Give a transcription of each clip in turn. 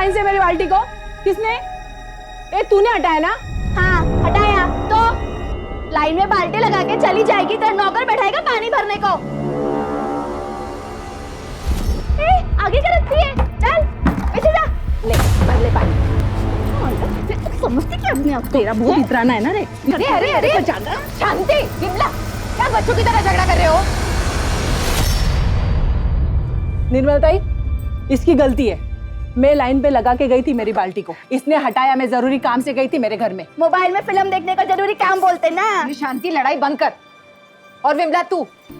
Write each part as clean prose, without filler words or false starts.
Line से मेरी बाल्टी को। किसने? ए तूने हटाया ना? हाँ हटाया तो लाइन में बाल्टी लगा के चली जाएगी तो नौकर बैठाएगा पानी भरने को। ए, आगे क्या रखती है? चल पीछे जा, ले भर ले पानी। समझती क्या अपने आप? तेरा बहुत इतराना है ना रे। अरे अरे अरे शांति, विमला क्या बच्चों की तरह झगड़ा कर रहे हो? निर्मला ताई, इसकी गलती है। मैं लाइन पे लगा के गई थी मेरी बाल्टी को, इसने हटाया। मैं जरूरी काम से गई थी मेरे घर में। मोबाइल में फिल्म देखने का जरूरी काम बोलते ना। शांति लड़ाई बंद कर। और विमला तू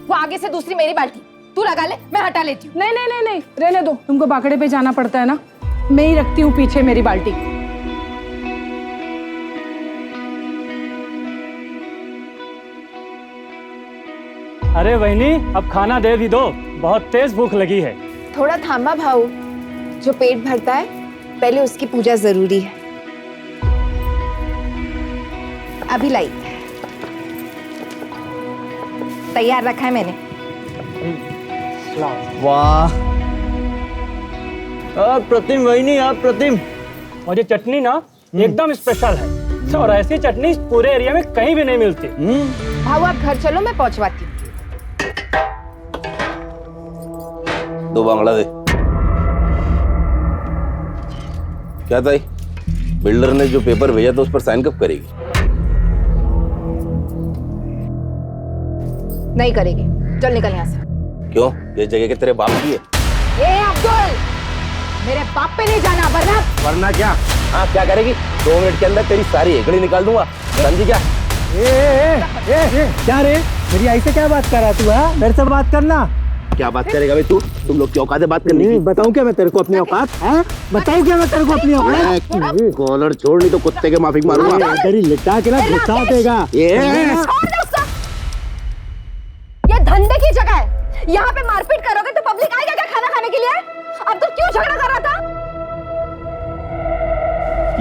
वो आगे से दूसरी मेरी बाल्टी तू लगा ले, मैं हटा लेती हूँ। नहीं नहीं नहीं नहीं, रहने दो। तुमको बाकड़े पे जाना पड़ता है ना, मैं ही रखती हूँ पीछे मेरी बाल्टी। अरे वहिनी, अब खाना दे भी दो, बहुत तेज भूख लगी है। थोड़ा थामा भाऊ, जो पेट भरता है पहले उसकी पूजा जरूरी है। अभी लाई, तैयार रखा है मैंने। वाह प्रतिम वहिनी, आप प्रतिम। और ये चटनी ना एकदम स्पेशल है, और ऐसी चटनी पूरे एरिया में कहीं भी नहीं मिलती। भाऊ आप घर चलो, मैं पहुंचवाती हूँ। दो बांगड़ा दे। क्या ताई, बिल्डर ने जो पेपर भेजा था उस पर साइन कब करेगी? नहीं करेगी, चल निकल यहाँ से। क्यों? ये जगह के तेरे बाप की है। ये अब्दुल, मेरे बाप पे नहीं जाना, वरना वरना क्या? हाँ क्या करेगी? 2 मिनट के अंदर तेरी सारी एकड़ी निकाल दूंगा, समझी क्या? क्या रे, मेरी आई से क्या बात कर रहा तू? हाँ मेरे से बात करना। क्या बात करेगा भाई तू? तुम लोग की औकात है बात करने की? बताऊं क्या मैं तेरे को अपनी औकात? बताऊं क्या मैं तेरे को अपनी औकात? कॉलर छोड़, नहीं तो कुत्ते के माफिक मारूंगा। इधर ही लिटा के ना घुसा देगा। ये धंधे की जगह है, यहाँ पे मारपीट करोगे तो पब्लिक आएगा क्या खाना खाने के लिए? अब तो क्यों झगड़ा कर रहा था?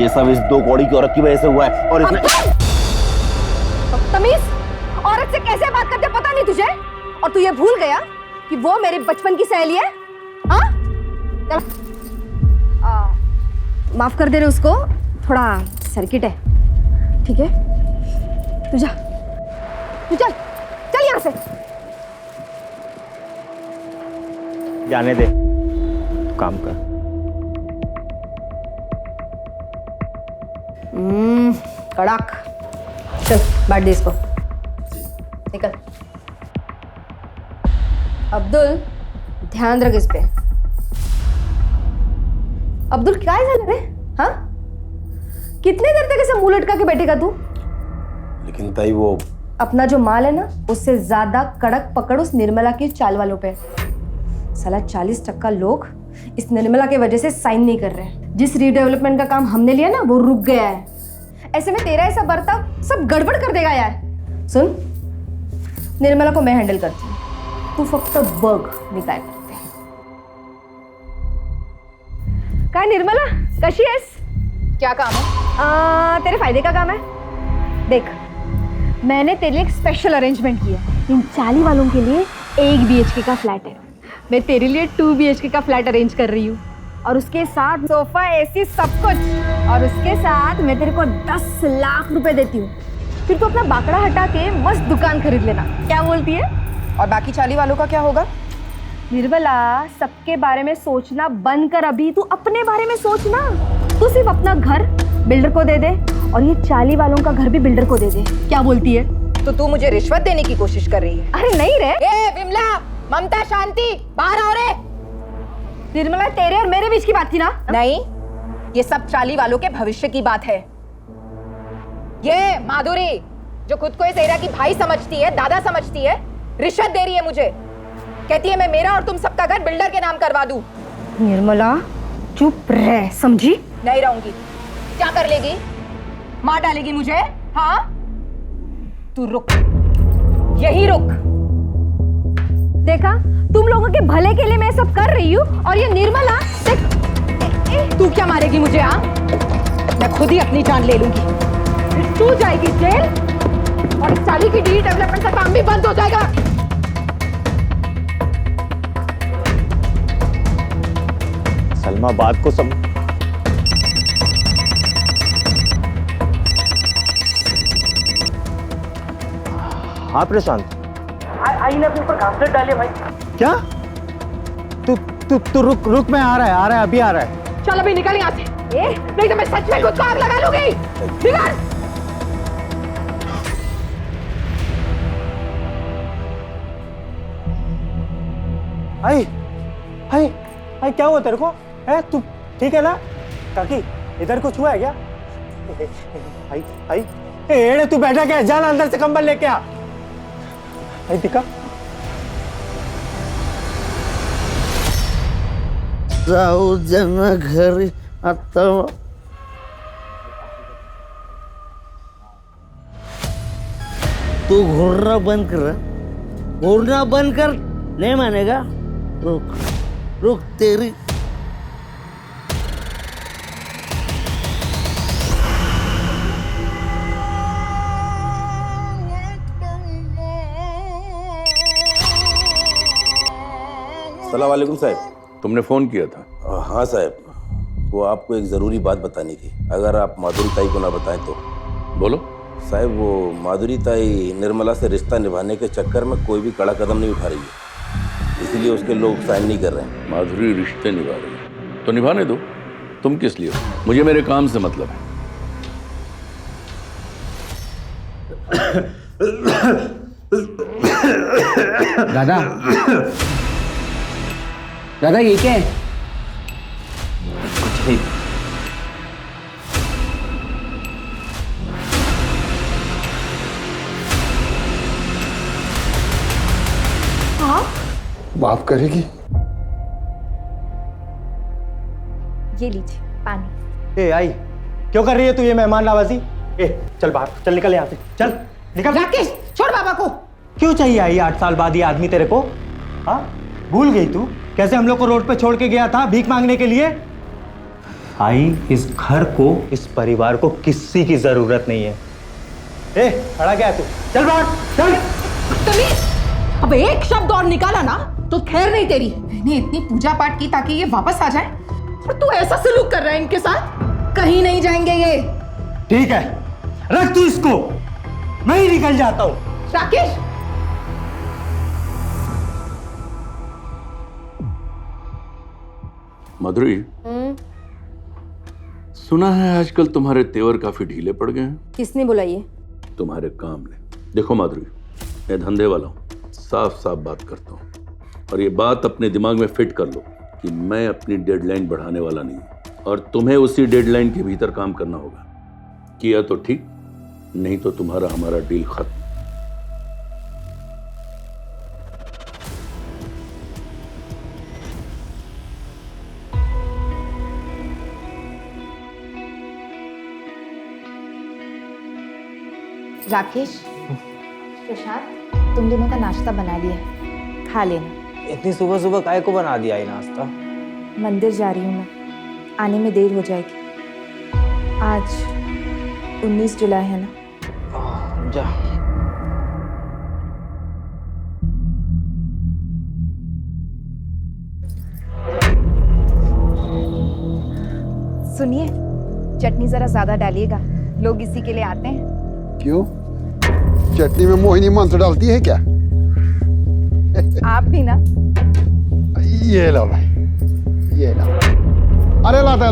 ये सब इस 2 कौड़ी की औरत की वजह से हुआ है। और इसने तमीज, औरत से कैसे बात करते पता नहीं तुझे? और तू ये भूल गया कि वो मेरे बचपन की सहेली है? हाँ? चल, माफ कर दे रहे उसको, थोड़ा सर्किट है, ठीक है? तू जा, तू चल, चल यहाँ से। जाने दे, काम कर। कड़क, चल बांट दे इसको, निकल। अब्दुल ध्यान रख इस पे। अब्दुल क्या है रे? हाँ, कितने देर तक ऐसे मुंह लटका के बैठेगा तू? लेकिन ताई वो अपना जो माल है ना, उससे ज्यादा कड़क पकड़ उस निर्मला की चाल वालों पे। साला 40% लोग इस निर्मला की वजह से साइन नहीं कर रहे हैं। जिस रीडेवलपमेंट का काम हमने लिया ना, वो रुक गया है। ऐसे में तेरा ऐसा बर्ताव सब गड़बड़ कर देगा यार। सुन, निर्मला को मैं हैंडल करती हूँ, तू फक्त बघ मी काय करते। काय निर्मला, कशी आहेस? क्या काम है? तेरे फायदे का काम है। देख, मैंने तेरे लिए एक स्पेशल अरेंजमेंट किया। इन 40 वालों के लिए 1 BHK का फ्लैट है। मैं तेरे लिए 2 BHK का फ्लैट अरेंज कर रही हूँ, और उसके साथ सोफा, AC सब कुछ। और उसके साथ मैं तेरे को 10 लाख रुपए देती हूँ। फिर तू अपना बाकड़ा हटा के मस्त दुकान खरीद लेना। क्या बोलती है? और बाकी 40 वालों का क्या होगा? निर्मला, सबके बारे में सोचना बंद कर, अभी तू अपने बारे में सोचना। तू सिर्फ अपना घर बिल्डर को दे दे, और ये 40 वालों का घर भी बिल्डर को दे दे। क्या बोलती है? तो तू मुझे रिश्वत देने की कोशिश कर रही है? अरे नहीं रे। ए विमला, ममता, शांति, बाहर आओ रे। निर्मला, तेरे और मेरे बीच की बात थी ना? नहीं, ये सब 40 वालों के भविष्य की बात है। ये माधुरी, जो खुद को इस एरिया की भाई समझती है, दादा समझती है, रिश्वत दे रही है मुझे। कहती है मैं मेरा और तुम सबका घर बिल्डर के नाम करवा दूं। निर्मला चुप रह, समझी? नहीं रहूंगी। क्या कर लेगी? मार डालेगी मुझे? हाँ, तू रुक, यही रुक। देखा, तुम लोगों के भले के लिए मैं सब कर रही हूँ, और ये निर्मला देख। तू क्या मारेगी मुझे? हाँ, मैं खुद ही अपनी जान ले लूंगी। तू जाएगी जेल, और इस साली की डी डेवलपमेंट का काम भी बंद हो जाएगा। सलमा, बात को हाँ प्रशांत। आई ने अपने ऊपर घासलेट डाली है भाई। क्या? तू रुक मैं आ रहा है अभी आ रहा है। चल अभी निकल यहाँ से, नहीं तो मैं सच में खुद को आग लगा लूंगी। निकल। आई क्या हुआ तेरे को? है तू ठीक है ना? काकी इधर कुछ हुआ है क्या? आई एड़े तू बैठा क्या? जाना अंदर से कंबल लेके आ। आई दिखा जाऊ जना घरी आता। तू घूरना बंद कर, नहीं मानेगा? रुक तेरी। अस्सलाम वालेकुम साहब। तुमने फोन किया था? हाँ साहब, वो आपको एक ज़रूरी बात बतानी थी, अगर आप माधुरी ताई को ना बताएं तो। बोलो। साहब वो माधुरी ताई निर्मला से रिश्ता निभाने के चक्कर में कोई भी कड़ा कदम नहीं उठा रही है, इसीलिए उसके लोग साइन नहीं कर रहे हैं। माधुरी रिश्ते निभा रही है तो निभाने दो, तुम किस लिए हो? मुझे मेरे काम से मतलब है। दादा ये क्या है? कुछ नहीं। माफ करेगी? ये लीजिए पानी। ए आई क्यों कर रही है तू ये मेहमान नवाजी? ए चल बाहर, चल निकल यहाँ से, चल निकल। राकेश छोड़ बाबा को। क्यों चाहिए आई 8 साल बाद ये आदमी तेरे को? हाँ भूल गई तू कैसे हम लोग को रोड पे छोड़ के गया था भीख मांगने के लिए? आई इस घर को, इस परिवार को किसी की जरूरत नहीं है। ए खड़ा क्या है तू? चल बाहर चल। तमीज, अब एक शब्द और निकाला ना तो खैर नहीं तेरी। मैंने इतनी पूजा पाठ की ताकि ये वापस आ जाए और तू ऐसा सलूक कर रहा है इनके साथ। कहीं नहीं जाएंगे ये। ठीक है रख तू इसको, मैं ही निकल जाता हूं। राकेश माधुरी, सुना है आजकल तुम्हारे तेवर काफी ढीले पड़ गए हैं। किसने बोला ये? तुम्हारे काम ने। देखो माधुरी, मैं धंधे वाला हूं, साफ साफ बात करता हूं, और ये बात अपने दिमाग में फिट कर लो कि मैं अपनी डेडलाइन बढ़ाने वाला नहीं हूं, और तुम्हें उसी डेडलाइन के भीतर काम करना होगा। किया तो ठीक, नहीं तो तुम्हारा हमारा डील खत्म। राकेश, प्रशांत तुम दोनों का नाश्ता बना लिया है, खा लेना। इतनी सुबह सुबह काय को बना दिया ये नाश्ता? मंदिर जा रही हूँ मैं, आने में देर हो जाएगी। आज 19 जुलाई है ना? जा। सुनिए, चटनी जरा ज्यादा डालिएगा, लोग इसी के लिए आते हैं। क्यों? चटनी में मोहिनी मंत्र डालती है क्या? आप भी ना। ये लो भाई, ये लो। अरे लाता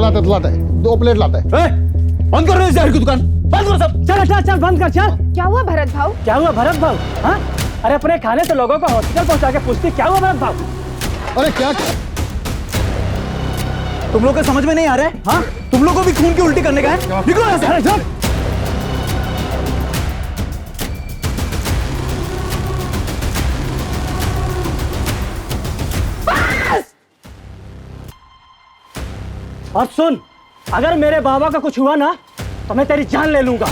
है 2 प्लेट लाता है। बंद कर रहे हैं की दुकान, बंद करो सब। चल बंद कर चल। क्या हुआ भरत भाऊ? क्या हुआ भरत भाऊ? हाँ, अरे अपने खाने से लोगों को हॉस्पिटल पहुंचा के पूछती क्या हुआ भरत भाऊ? अरे क्या? तुम लोग को समझ में नहीं आ रहा है? हाँ तुम लोग को भी खून की उल्टी करने का है? निकलो यहाँ से। चल। और सुन, अगर मेरे बाबा का कुछ हुआ ना तो मैं तेरी जान ले लूंगा।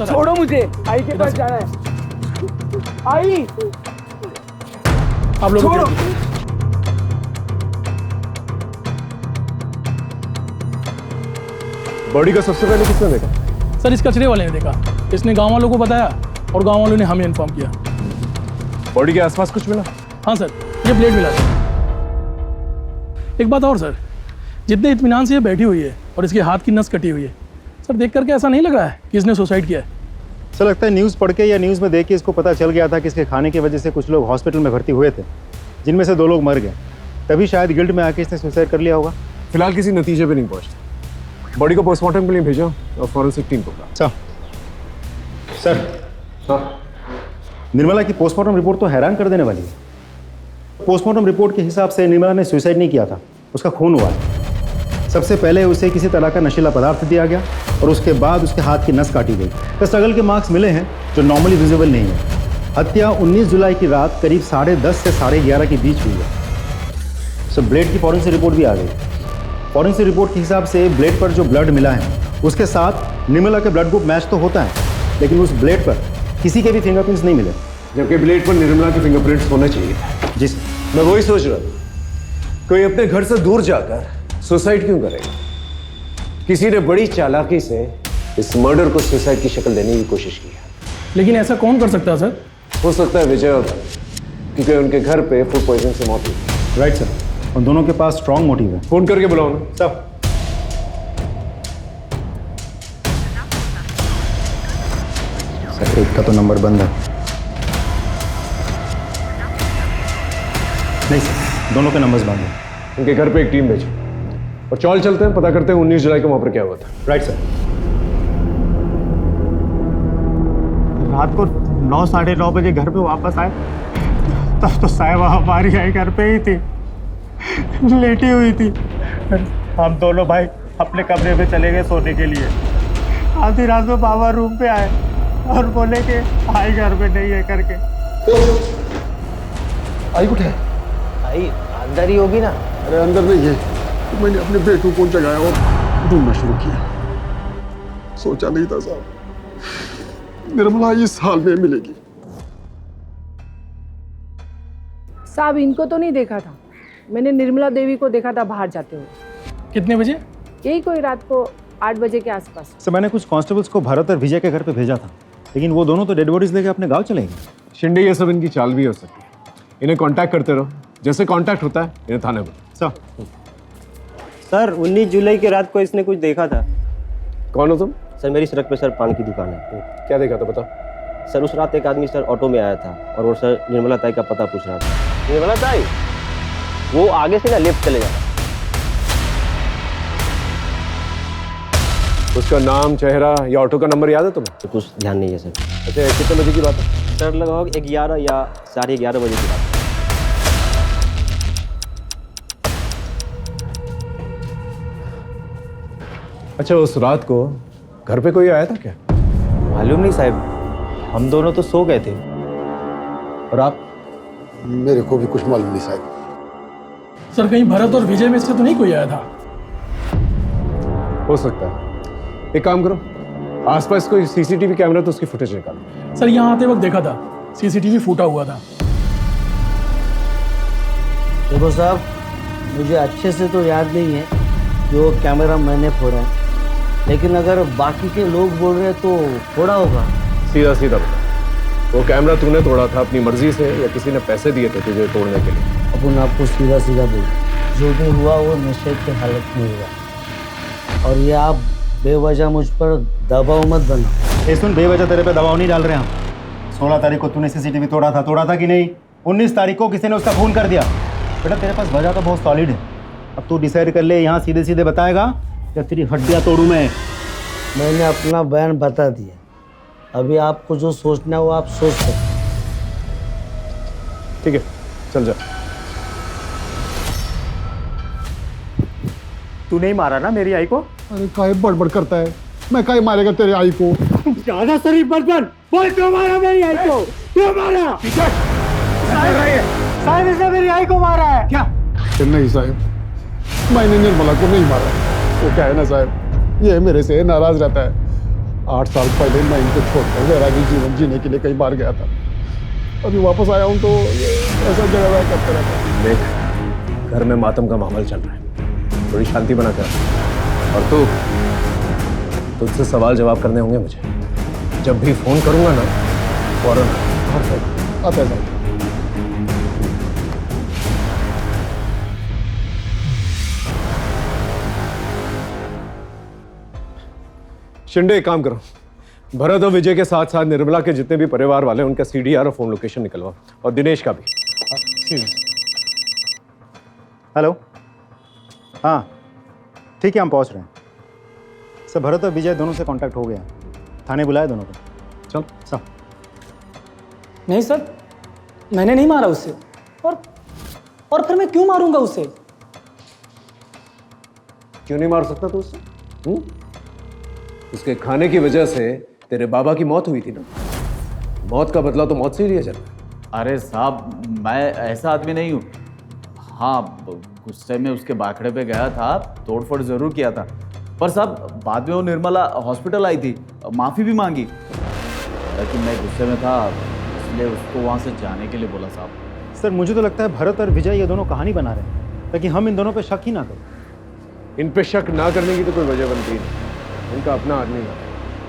छोड़ो मुझे, आई के पास जाना है। आई, आप लोग छोड़ो। बॉडी का सबसे पहले किसने देखा? सर इस कचरे वाले ने देखा, इसने गांव वालों को बताया और गांव वालों ने हमें इन्फॉर्म किया। बॉडी के आसपास कुछ मिला? हाँ सर, ये ब्लेड मिला सर। एक बात और सर, जितने इत्मीनान से ये बैठी हुई है और इसके हाथ की नस कटी हुई है, सर देख करके ऐसा नहीं लग रहा है कि इसने सुसाइड किया है। सर लगता है न्यूज़ पढ़ के या न्यूज़ में देख के इसको पता चल गया था कि इसके खाने की वजह से कुछ लोग हॉस्पिटल में भर्ती हुए थे, जिनमें से 2 लोग मर गए। तभी शायद गिल्ट में आके इसने सुसाइड कर लिया होगा। फिलहाल किसी नतीजे पे नहीं पहुंचते। बॉडी को पोस्टमार्टम के लिए भेजा और फॉरेंसिक टीम को कहा। सर हाँ, निर्मला की पोस्टमार्टम रिपोर्ट तो हैरान कर देने वाली है। पोस्टमार्टम रिपोर्ट के हिसाब से निर्मला ने सुसाइड नहीं किया था, उसका खून हुआ है। सबसे पहले उसे किसी तरह का नशीला पदार्थ दिया गया और उसके बाद उसके हाथ की नस काटी गई। तो स्ट्रगल के मार्क्स मिले हैं जो नॉर्मली विजिबल नहीं है। हत्या 19 जुलाई की रात करीब 10:30 से 11:30 के बीच हुई है। सो ब्लेड की फॉरेंसिक रिपोर्ट भी आ गई। फॉरेंसिक रिपोर्ट के हिसाब से ब्लेड पर जो ब्लड मिला है उसके साथ निर्मला के ब्लड ग्रुप मैच तो होता है, लेकिन उस ब्लेड पर किसी के भी फिंगरप्रिंट्स नहीं मिले, जबकि ब्लेड पर निर्मला के फिंगरप्रिंट्स होने चाहिए। जी मैं वही सोच रहा हूँ, कोई अपने घर से दूर जाकर सुसाइड क्यों करेगा? किसी ने बड़ी चालाकी से इस मर्डर को सुसाइड की शक्ल देने की कोशिश की है। लेकिन ऐसा कौन कर सकता है सर? हो सकता है विजय और क्योंकि उनके घर पे फूड पॉइजन से मौत हुई। राइट सर, उन दोनों के पास स्ट्रॉन्ग मोटिव है। फोन करके बुलाओ ना। सब सर, एक का तो नंबर बंद है। नहीं सर, दोनों के नंबर्स बंद हैं। उनके घर पे एक टीम भेजी और चौल चलते हैं, पता करते हैं 19 जुलाई को वहां पर क्या हुआ था। Right sir. रात को 9 साढ़े 9 बजे घर पे वापस आए तब तो साहिबा हमारी आई घर पे ही थी, लेटी हुई थी। हम दोनों भाई अपने कमरे में चले गए सोने के लिए। आधी रात में बाबा रूम पे आए और बोले कि आई घर पे नहीं है करके। आई कुछ है? आई अंदर ही होगी ना। अरे अंदर नहीं है, तो मैंने अपने बेटू को जगाया और ढूंढना शुरू किया। सोचा नहीं था साहब निर्मला इस हाल में मिलेगी। साहब इनको तो नहीं देखा था, मैंने निर्मला देवी को देखा था बाहर जाते हुए। कितने बजे? यही कोई रात को 8 बजे के आसपास। सर मैंने कुछ कांस्टेबल्स को भरत और विजय के घर पे भेजा था, लेकिन वो दोनों तो डेड बॉडीज लेके अपने गांव चले गए। शिंदे ये सब इनकी चाल भी हो सकती है। इन्हें कांटेक्ट करते रहो, जैसे कांटेक्ट होता है इन्हें थाने में। सर 19 जुलाई की रात को इसने कुछ देखा था। कौन हो तुम? सर मेरी सड़क पे सर पान की दुकान है। क्या देखा था बताओ? सर उस रात एक आदमी सर ऑटो में आया था और वो सर निर्मला ताई का पता पूछ रहा था। निर्मला ताई, वो आगे से ना लेफ्ट चले जाना। उसका नाम, चेहरा या ऑटो का नंबर याद है तुम्हें? तो कुछ ध्यान नहीं है सर। अच्छा, कितने बजे की बात है? सर लगभग 11 या 11:30 बजे की बात है। अच्छा, उस रात को घर पे कोई आया था क्या? मालूम नहीं साहब, हम दोनों तो सो गए थे। और आप? मेरे को भी कुछ मालूम नहीं साहब। सर कहीं भरत और विजय में से तो नहीं कोई आया था? हो सकता है। एक काम करो, आसपास कोई सीसीटीवी कैमरा तो उसकी फुटेज निकालो। सर यहाँ आते वक्त देखा था, सीसीटीवी फूटा हुआ था। देखो साहब, मुझे अच्छे से तो याद नहीं है जो कैमरा मैंने फोड़ा है, लेकिन अगर बाकी के लोग बोल रहे हैं तो फोड़ा होगा। सीधा सीधा बता, वो कैमरा तूने तोड़ा था अपनी मर्जी से या किसी ने पैसे दिए थे तुझे तोड़ने के लिए? अपन आपको सीधा सीधा बोल, जो भी हुआ वो नशे की हालत में हुआ, और ये आप बेवजह मुझ पर दबाव मत बनाओ। ए सुन, बेवजह तेरे पे दबाव नहीं डाल रहे हम। 16 तारीख को तूने सीसीटीवी तोड़ा था कि नहीं? 19 तारीख को किसी ने उसका खून कर दिया। बेटा तेरे पास वजह तो बहुत सॉलिड है, अब तू डिसाइड कर ले, यहाँ सीधे सीधे बताएगा या तेरी हड्डियाँ तोड़ूं मैं? मैंने अपना बयान बता दिया, अभी आपको जो सोचना है वो आप सोच सकते। ठीक है, चल जा। तू नहीं मारा ना मेरी आई को? अरे काहे बड़बड़ करता है, मैं काहे मारेगा तेरे आई को? ज्यादा शरीफ बर्तन बोल, क्यों मारा मेरी आई को? क्यों मारा? साहब इसने मेरी आई को मारा है। क्या? नहीं साहब, मैंने निर्मला को नहीं मारा। वो क्या है ना साहब, ये मेरे से नाराज रहता है। 8 साल पहले मैं इनको छोड़कर वैरागी जीवन जीने के लिए कई बार गया था। अभी वापस आया हूँ तो ऐसा जगह करते रहता है। देख, घर में मातम का माहौल चल रहा है, थोड़ी शांति बना कर। और तू तुझसे सवाल जवाब करने होंगे मुझे। जब भी फोन करूंगा ना फौरन आता है साहब। शिंदे एक काम करो, भरत और विजय के साथ साथ निर्मला के जितने भी परिवार वाले हैं उनका सीडीआर और फोन लोकेशन निकलवा, और दिनेश का भी। हेलो, हाँ ठीक है, हम पहुंच रहे हैं सर। भरत और विजय दोनों से कांटेक्ट हो गया, थाने बुलाया दोनों को। चल सब। नहीं सर, मैंने नहीं मारा उससे, और फिर मैं क्यों मारूंगा उसे? क्यों नहीं मार सकता तू उससे? उसके खाने की वजह से तेरे बाबा की मौत हुई थी ना। मौत का बदला तो मौत से ही लिया जाता है। अरे साहब, मैं ऐसा आदमी नहीं हूँ। हाँ, गुस्से में उसके बाखड़े पे गया था, तोड़फोड़ जरूर किया था, पर साहब बाद में वो निर्मला हॉस्पिटल आई थी, माफ़ी भी मांगी, लेकिन मैं गुस्से में था इसलिए उसको वहाँ से जाने के लिए बोला साहब। सर मुझे तो लगता है भरत और विजय ये दोनों कहानी बना रहे हैं ताकि हम इन दोनों पे शक ही ना करें। इन पे शक ना करने की तो कोई वजह बनती नहीं, उनका अपना आदमी है,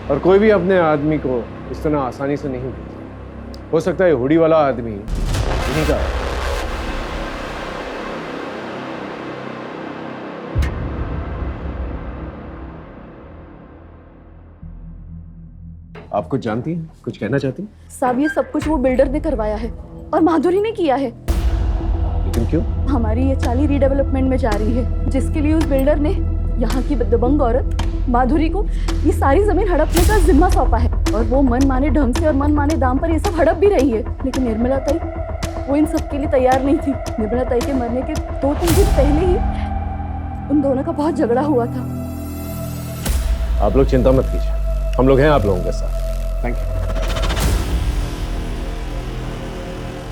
और कोई भी अपने आदमी को इस तरह आसानी से नहीं देता। हो सकता है हुडी वाला आदमी इन्हीं का है। आप कुछ जानती हैं, कुछ कहना चाहती हैं? साहब ये सब कुछ वो बिल्डर ने करवाया है और माधुरी ने किया है। लेकिन क्यों? हमारी ये चाली रीडेवलपमेंट में जा रही है, जिसके लिए उस बिल्डर ने यहाँ की दबंग औरत माधुरी को ये सारी जमीन हड़पने का जिम्मा सौंपा है, और वो मन माने ढंग से और मन माने दाम पर ये सब हड़प भी रही है। लेकिन निर्मला ताई वो इन सब के लिए तैयार नहीं थी। निर्मला ताई के मरने के 2-3 दिन पहले ही उन दोनों का बहुत झगड़ा हुआ था। आप लोग चिंता मत कीजिए, हम लोग हैं आप लोगों के साथ। Thank you.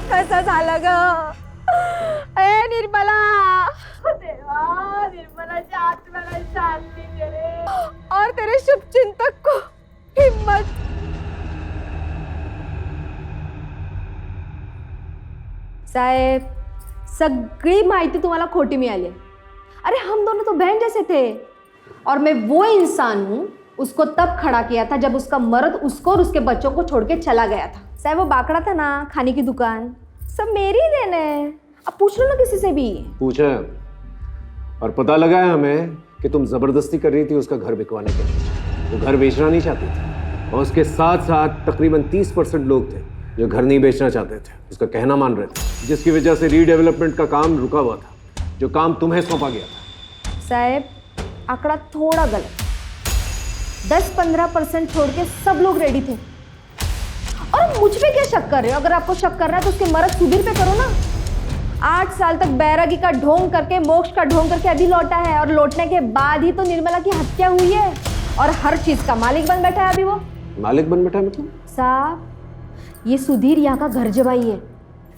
कैसा झालं ग ए निर्मला, देवा निर्मलाच्या आत्म्याला शांती दे रे, और तेरे शुभ चिंतक को हिम्मत। साहेब सगळी माहिती तुम्हाला खोटी मिळाली। अरे हम दोनों तो बहन जैसे थे, और मैं वो इंसान हूँ उसको तब खड़ा किया था जब उसका मर्द उसको और उसके बच्चों को छोड़ के चला गया था। साहब वो बाकड़ा था ना, खाने की दुकान, सब मेरी ही देन है। अब पूछ लो ना किसी से भी। पूछा है और पता लगा है हमें कि तुम जबरदस्ती कर रही थी उसका घर बिकवाने के लिए। वो घर बेचना नहीं चाहती थी, और उसके साथ साथ तकरीबन 30% लोग थे जो घर नहीं बेचना चाहते थे, उसका कहना मान रहे थे, जिसकी वजह से रीडेवलपमेंट का काम रुका हुआ था, जो काम तुम्हें सौंपा गया था। साहब आंकड़ा थोड़ा गलत, 10-15% छोड़ के सब लोग रेडी थे। और मुझ पे क्या शक कर रहे हो? अगर आपको शक करना है तो उसके मर्द सुधीर पे करो ना। 8 साल तक बैरागी का ढोंग करके, मोक्ष का ढोंग करके अभी लौटा है, और लौटने के बाद ही तो निर्मला की हत्या हुई है, और हर चीज का मालिक बन बैठा है अभी वो। मालिक बन बैठा मतलब? साहब ये सुधीर यहाँ का घर जवाई है।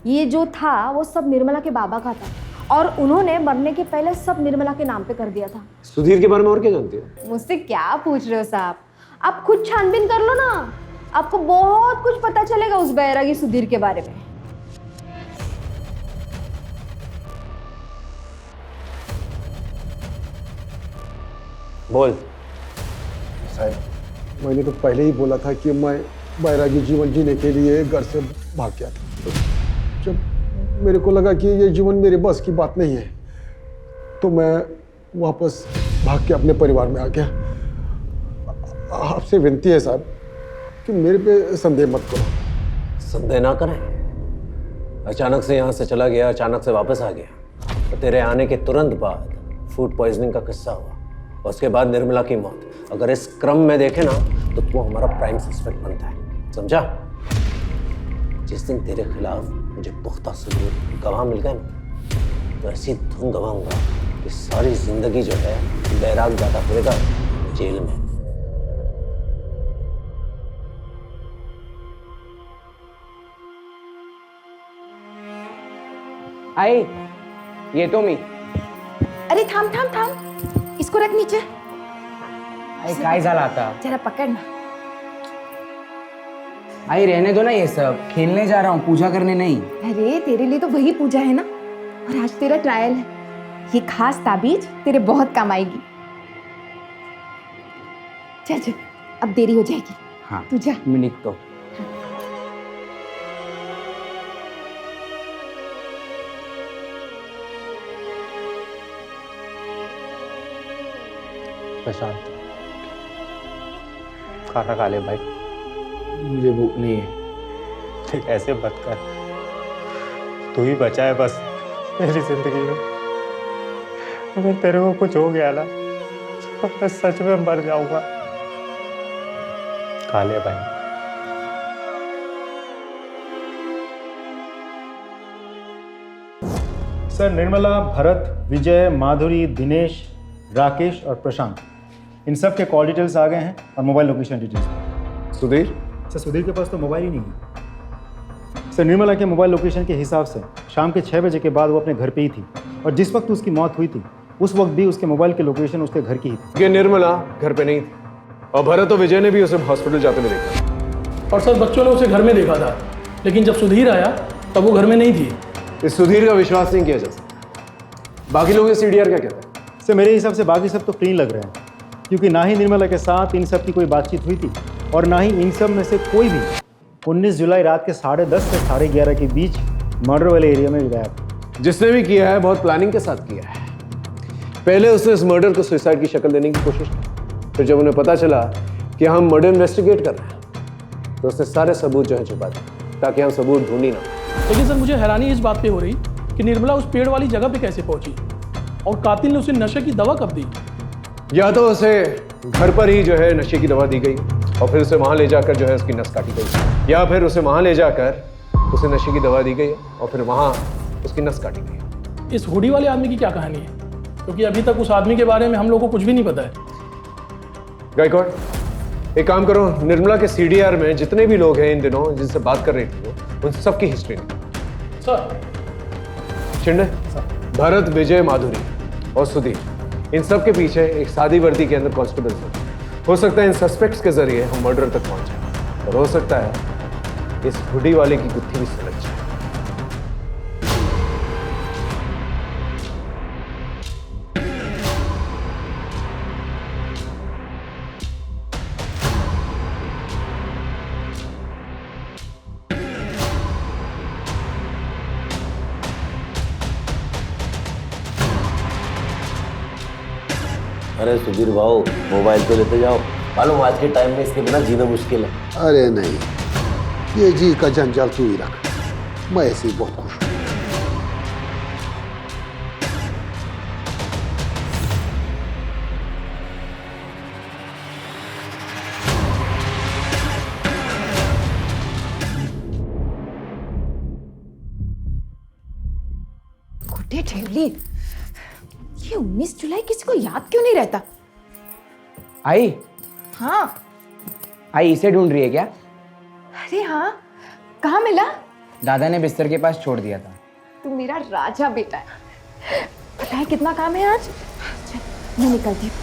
ये जो था वो सब निर्मला के बाबा का था, और उन्होंने मरने के पहले सब निर्मला के नाम पे कर दिया था। सुधीर के बारे में और क्या जानती हो? मुझसे क्या पूछ रहे हो साहब? आप खुद छानबीन कर लो ना, आपको बहुत कुछ पता चलेगा उस बैरागी सुधीर के बारे में। बोल। साहब मैंने तो पहले ही बोला था कि मैं बैरागी जीवन जीने के लिए घर से भाग गया था। जब मेरे को लगा कि ये जीवन मेरे बस की बात नहीं है, तो मैं वापस भाग के अपने परिवार में आ गया। आपसे विनती है साहब कि मेरे पे संदेह मत करो। संदेह ना करें, अचानक से यहाँ से चला गया, अचानक से वापस आ गया, तो तेरे आने के तुरंत बाद फूड पॉइजनिंग का किस्सा हुआ, और उसके बाद निर्मला की मौत। अगर इस क्रम में देखे ना तो वो हमारा प्राइम सस्पेक्ट बनता है, समझा? जिस दिन तेरे खिलाफ मुझे पुख्ता सबूत गवाह मिल गए ना, तो ऐसी धुन गवाऊंगा कि सारी जिंदगी जो है बैराग जाता फिरेगा जेल में। आई ये तो मी। अरे थांब थांब थांब, इसको रख नीचे। आई काय झाला आता? जरा पकड़ ना। आई रहने दो ना ये सब, खेलने जा रहा हूँ, पूजा करने नहीं। अरे तेरे लिए तो वही पूजा है ना, और आज तेरा ट्रायल है। ये खास ताबीज तेरे बहुत काम आएगी। चल चल, अब देरी हो जाएगी। हाँ तू जा। मैं निकता हूँ। प्रशांत, खाना खा ले भाई। मुझे भूख नहीं है। देख ऐसे मत कर, तू ही बचा है बस मेरी जिंदगी में। अगर तेरे को कुछ हो गया ना तो मैं सच में मर जाऊंगा। खा ले भाई। सर, निर्मला, भरत, विजय, माधुरी, दिनेश, राकेश और प्रशांत, इन सब के कॉल डिटेल्स आ गए हैं और mobile location details. Sudhir? Sir, Sudhir के पास तो मोबाइल ही नहीं है। सर, निर्मला के मोबाइल लोकेशन के हिसाब से शाम के 6 बजे के बाद वो अपने घर पे ही थी और जिस वक्त उसकी मौत हुई थी उस वक्त भी उसके मोबाइल की लोकेशन उसके घर की ही थी। ये निर्मला घर पे नहीं थी और भरत और विजय ने भी उसे हॉस्पिटल जाते हुए देखा। और सर बच्चों ने उसे घर में देखा था, लेकिन जब सुधीर आया तब वो घर में नहीं थी। इस सुधीर का विश्वास नहीं किया जा सकता। बाकी लोग सीडीआर क्या कहते हैं? सर, मेरे हिसाब से बाकी सब तो क्लीन लग रहे हैं, क्योंकि ना ही निर्मला के साथ इन सब की कोई बातचीत हुई थी और ना ही इन सब में से कोई भी 19 जुलाई रात के 10:30 से 11:30 के बीच मर्डर वाले एरिया में गायब। जिसने भी किया है बहुत प्लानिंग के साथ किया है। पहले उसने इस मर्डर को सुसाइड की शक्ल देने की कोशिश की, फिर जब उन्हें पता चला कि हम मर्डर इन्वेस्टिगेट कर रहे हैं तो उसने सारे सबूत जो है छुपा दिए ताकि हम सबूत ढूंढ ही ना। लेकिन सर मुझे हैरानी इस बात पे हो रही कि निर्मला उस पेड़ वाली जगह पे कैसे पहुंची और कातिल ने उसे नशे की दवा कब दी? या तो उसे घर पर ही जो है नशे की दवा दी गई और फिर उसे वहां ले जाकर जो है उसकी नस काटी गई, या फिर उसे वहां ले जाकर उसे नशे की दवा दी गई और फिर वहां उसकी नस काटी गई। इस हुडी वाले आदमी की क्या कहानी है? क्योंकि अभी तक उस आदमी के बारे में हम लोग को कुछ भी नहीं पता है। गायकवाड़, एक काम करो, निर्मला के सीडीआर में जितने भी लोग हैं इन दिनों जिनसे बात कर रही थी वो, उन सबकी हिस्ट्री निकालो। सर। शिंदे, भरत, विजय, माधुरी और सुधीर, इन सब के पीछे एक सादी वर्दी के अंदर कांस्टेबल है। हो सकता है इन सस्पेक्ट्स के जरिए हम मर्डर तक पहुंचे और हो सकता है इस हुडी वाले की गुत्थी भी सुलझ जाए। अरे सुधीर भाऊ, मोबाइल तो लेते जाओ, मालूम आज के टाइम में इसके बिना जीना मुश्किल है। अरे नहीं, ये जी का जंजाल तू ही रख, मैं ऐसे ही बहुत खुश हूँ। गुड्डे ठेवली, ये 19 जुलाई किसी को याद क्यों नहीं रहता? आई? हाँ। आई इसे ढूंढ रही है क्या? अरे हाँ, कहाँ मिला? दादा ने बिस्तर के पास छोड़ दिया था। तू मेरा राजा बेटा है। पता है कितना काम है आज? चल मैं निकलती हूँ।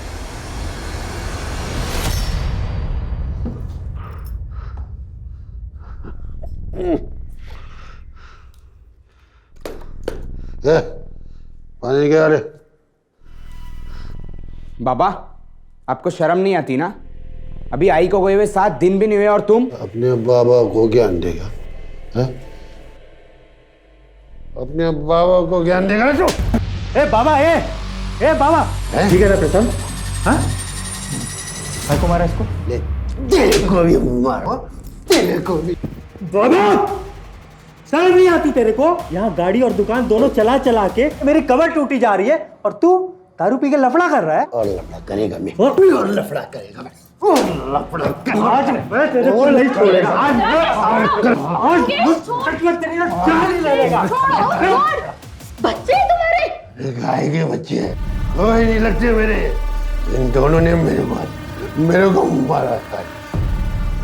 पानी क्या रे? बाबा, आपको शर्म नहीं आती ना? अभी आई को गए हुए 7 दिन भी नहीं हुए और तुम अपने बाबा को ज्ञान देगा? है? अपने बाबा को ज्ञान देगा जो? ए बाबा, ए बाबा, ठीक है ना प्रशांत? हाँ, भाई को मारा इसको? ले, तेरे को भी मारो, तेरे को भी। बाबा, शर्म नहीं आती तेरे को? यहाँ गाड़ी और दुकान दोनों चला चला के मेरी कमर टूटी जा रही है और तू दारू पी के लफड़ा कर रहा है। और लफड़ा करेगा मैं, और लफड़ा करेगा मैं, और लफड़ा करेगा। आज मैं तेरे को नहीं छोड़ेगा। आज जान ही लगेगा। बच्चे तुम्हारे गाय के बच्चे हैं, कोई नहीं लगते मेरे। इन दोनों ने मेरे को मारा है।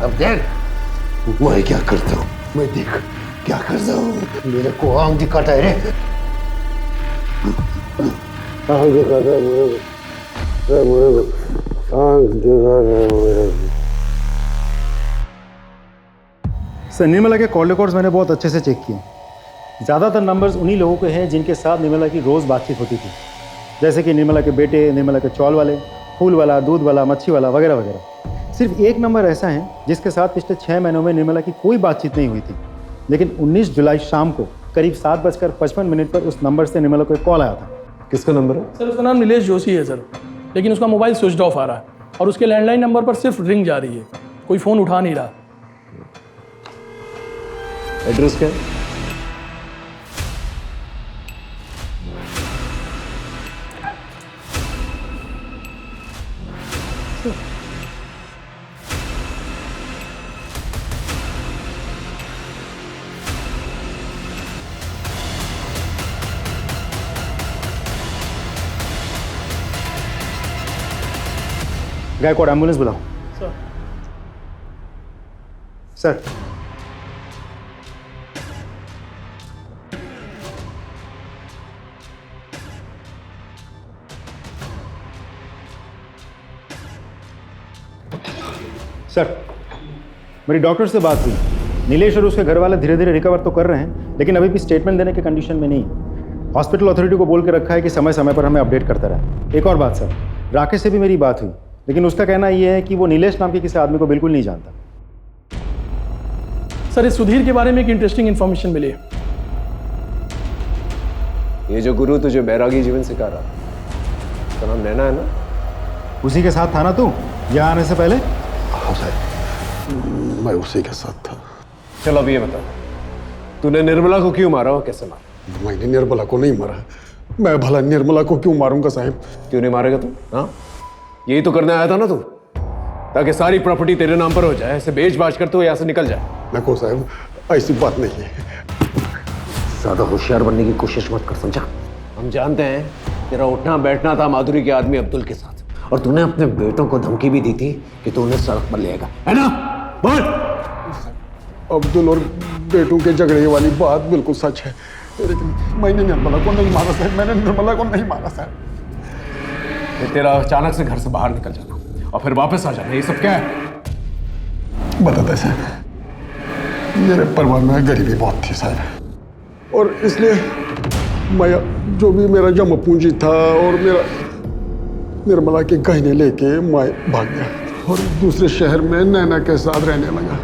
अब देख मैं क्या करता हूँ, मैं देख क्या करता हूँ। मेरे को आम दिखाता है रे, आम दिखाता है मेरे को, आम दिखाता है मेरे को। सर, निर्मला के कॉल रिकॉर्ड्स मैंने बहुत अच्छे से चेक किए। ज़्यादातर नंबर्स उन्हीं लोगों के हैं जिनके साथ निर्मला की रोज़ बातचीत होती थी, जैसे कि निर्मला के बेटे, निर्मला के चौल वाले, फूल वाला, दूध वाला, मच्छी वाला वगैरह वगैरह। सिर्फ एक नंबर ऐसा है जिसके साथ पिछले 6 महीनों में निर्मला की कोई बातचीत नहीं हुई थी, लेकिन 19 जुलाई शाम को करीब 7:55 पर उस नंबर से निर्मला को एक कॉल आया था। किसका नंबर है? सर उसका नाम नीलेश जोशी है सर, लेकिन उसका मोबाइल स्विच ऑफ आ रहा है और उसके लैंडलाइन नंबर पर सिर्फ रिंग जा रही है, कोई फ़ोन उठा नहीं रहा। एड्रेस क्या है? गायकवाड़ एम्बुलेंस बुलाओ। सर सर सर मेरी डॉक्टर से बात हुई। नीलेश और उसके घर वाले धीरे धीरे रिकवर तो कर रहे हैं, लेकिन अभी भी स्टेटमेंट देने के कंडीशन में नहीं है। हॉस्पिटल अथॉरिटी को बोल के रखा है कि समय समय पर हमें अपडेट करता रहे। एक और बात सर, राकेश से भी मेरी बात हुई, लेकिन उसका कहना यह है कि वो नीलेश नाम के किसी आदमी को बिल्कुल नहीं जानता। सर इस सुधीर के बारे में एक इंटरेस्टिंग इन्फॉर्मेशन मिली है। ये जो गुरु तुझे बैरागी जीवन सिखा रहा, उसका नाम नैना है ना? उसी के साथ था ना तू यहाँ आने से पहले? हाँ साहब, मैं उसी के साथ था। चलो अब ये बता, तूने निर्मला को क्यों मारा और कैसे मारा? मैंने निर्मला को नहीं मारा। मैं भला निर्मला को क्यों मारूंगा साहब? क्यों नहीं मारेगा तू? हाँ, यही तो करने आया था ना तू, ताकि सारी प्रॉपर्टी तेरे नाम पर हो जाए, ऐसे बेच बाच कर तू यहाँ से निकल जाए। देखो साहब, ऐसी बात नहीं है। ज्यादा होशियार बनने की कोशिश मत कर, समझा? हम जानते हैं तेरा उठना बैठना था माधुरी के आदमी अब्दुल के साथ, और तूने अपने बेटों को धमकी भी दी थी कि तू उन्हें सड़क पर ले आएगा, है ना? बोल। अब्दुल और बेटों के झगड़े वाली बात बिल्कुल सच है, लेकिन मैंने निर्मला को नहीं मारा साहब। मैंने निर्मला को नहीं मारा साहब। तेरा अचानक से घर से बाहर निकल जाना और फिर वापस आ जाना, ये सब क्या है? बताते साहब, मेरे परिवार में गरीबी बहुत थी साहब, और इसलिए मैं जो भी मेरा जमा पूंजी था और मेरा निर्मला के गहने लेके मैं भाग गया और दूसरे शहर में नैना के साथ रहने लगा।